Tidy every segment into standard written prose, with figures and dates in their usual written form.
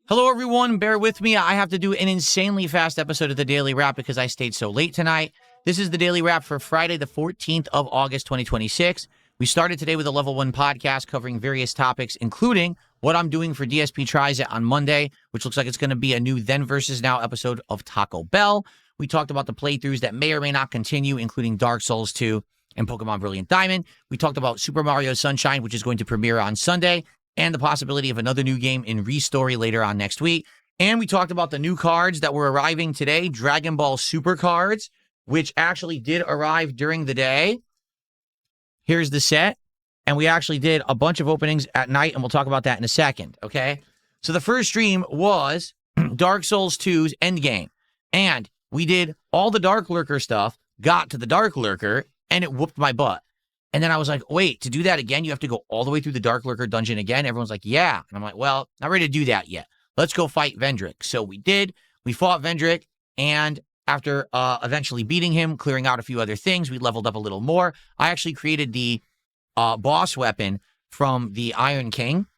Hello, everyone. Bear with me. I have to do an insanely fast episode of the Daily Wrap because I stayed so late tonight. This is the Daily Wrap for Friday, the 14th of August, 2026. We started today with a Level 1 podcast covering various topics, including what I'm doing for DSP Tries It on Monday, which looks like it's going to be a new Then versus Now episode of Taco Bell. We talked about the playthroughs that may or may not continue, including Dark Souls 2 and Pokemon Brilliant Diamond. We talked about Super Mario Sunshine, which is going to premiere on Sunday, and the possibility of another new game in Restory later on next week. And we talked about the new cards that were arriving today, Dragon Ball Super cards, which actually did arrive during the day. Here's the set. And we actually did a bunch of openings at night, and we'll talk about that in a second, okay? So the first stream was Dark Souls 2's Endgame. And we did all the Dark Lurker stuff, got to the Dark Lurker, and it whooped my butt. And then I was like, wait, to do that again, you have to go all the way through the Dark Lurker dungeon again? Everyone's like, yeah. And I'm like, well, not ready to do that yet. Let's go fight Vendrick. So we did. We fought Vendrick, and after eventually beating him, clearing out a few other things, we leveled up a little more. I actually created the boss weapon from the Iron King,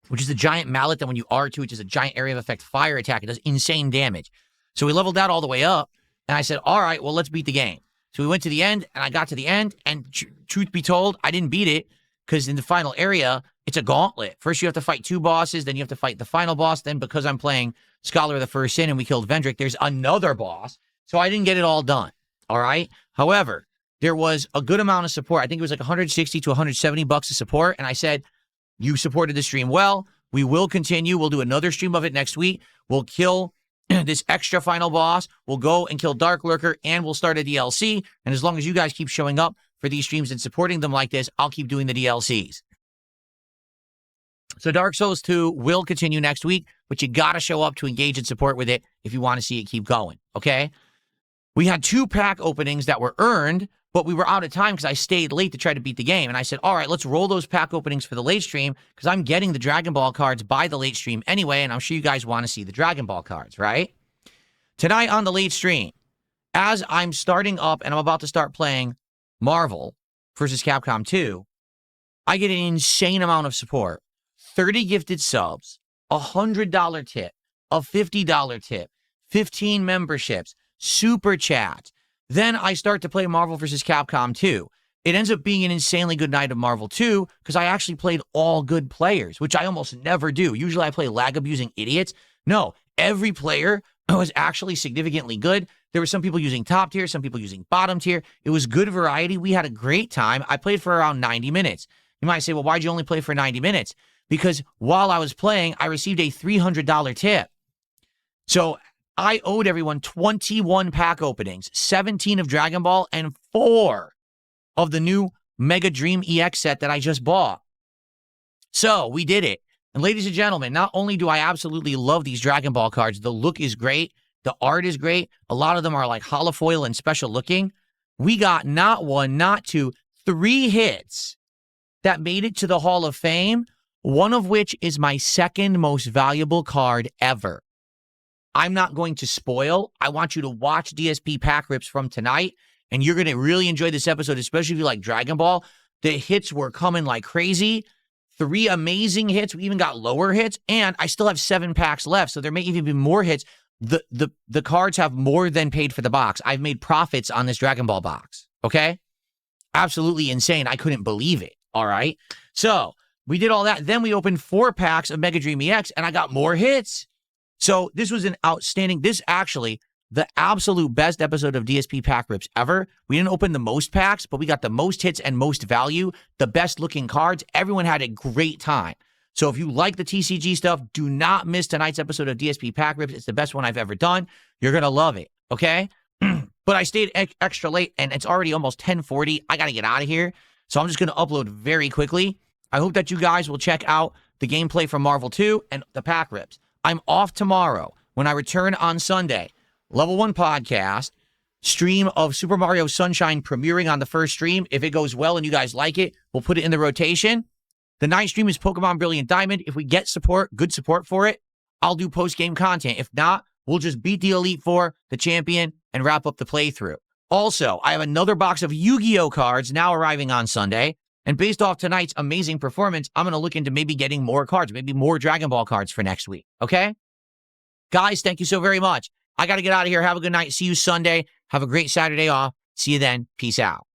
which is a giant mallet that when you R2, which is a giant area of effect fire attack, it does insane damage. So we leveled that all the way up, and I said, all right, well, let's beat the game. So we went to the end, and I got to the end, and truth be told, I didn't beat it, because in the final area, it's a gauntlet. First, you have to fight two bosses, then you have to fight the final boss, then because I'm playing Scholar of the First Sin and we killed Vendrick, there's another boss, so I didn't get it all done, all right? However, there was a good amount of support. I think it was like 160 to 170 bucks of support, and I said, you supported the stream well, we will continue, we'll do another stream of it next week, we'll kill this extra final boss, we'll go and kill Dark Lurker, and we'll start a DLC. And as long as you guys keep showing up for these streams and supporting them like this, I'll keep doing the DLCs. So Dark Souls 2 will continue next week, but you got to show up to engage and support with it if you want to see it keep going, okay? We had 2 pack openings that were earned, but we were out of time because I stayed late to try to beat the game. And I said, all right, let's roll those pack openings for the late stream because I'm getting the Dragon Ball cards by the late stream anyway, and I'm sure you guys want to see the Dragon Ball cards, right? Tonight on the late stream, as I'm starting up and I'm about to start playing Marvel versus Capcom 2, I get an insane amount of support. 30 gifted subs, a $100 tip, a $50 tip, 15 memberships, super chats. Then I start to play Marvel vs. Capcom 2. It ends up being an insanely good night of Marvel 2 because I actually played all good players, which I almost never do. Usually I play lag-abusing idiots. No, every player was actually significantly good. There were some people using top tier, some people using bottom tier. It was good variety. We had a great time. I played for around 90 minutes. You might say, well, why'd you only play for 90 minutes? Because while I was playing, I received a $300 tip. So I owed everyone 21 pack openings, 17 of Dragon Ball, and 4 of the new Mega Dream EX set that I just bought. So we did it. And ladies and gentlemen, not only do I absolutely love these Dragon Ball cards, the look is great, the art is great, a lot of them are like holofoil and special looking. We got not 1, not 2, 3 hits that made it to the Hall of Fame, one of which is my second most valuable card ever. I'm not going to spoil. I want you to watch DSP Pack Rips from tonight, and you're going to really enjoy this episode, especially if you like Dragon Ball. The hits were coming like crazy. 3 amazing hits. We even got lower hits, and I still have 7 packs left, so there may even be more hits. The cards have more than paid for the box. I've made profits on this Dragon Ball box, okay? Absolutely insane. I couldn't believe it, all right? So we did all that. Then we opened 4 packs of Mega Dream EX, and I got more hits. So this was an outstanding, this actually, the absolute best episode of DSP Pack Rips ever. We didn't open the most packs, but we got the most hits and most value, the best looking cards. Everyone had a great time. So if you like the TCG stuff, do not miss tonight's episode of DSP Pack Rips. It's the best one I've ever done. You're going to love it, okay? But I stayed extra late, and it's already almost 10:40. I got to get out of here. So I'm just going to upload very quickly. I hope that you guys will check out the gameplay from Marvel 2 and the Pack Rips. I'm off tomorrow. When I return on Sunday, Level 1 podcast, stream of Super Mario Sunshine premiering on the first stream. If it goes well and you guys like it, we'll put it in the rotation. The night stream is Pokemon Brilliant Diamond. If we get support, good support for it, I'll do post-game content. If not, we'll just beat the Elite Four, the champion, and wrap up the playthrough. Also, I have another box of Yu-Gi-Oh cards now arriving on Sunday. And based off tonight's amazing performance, I'm going to look into maybe getting more cards, maybe more Dragon Ball cards for next week. Okay? Guys, thank you so very much. I got to get out of here. Have a good night. See you Sunday. Have a great Saturday off. See you then. Peace out.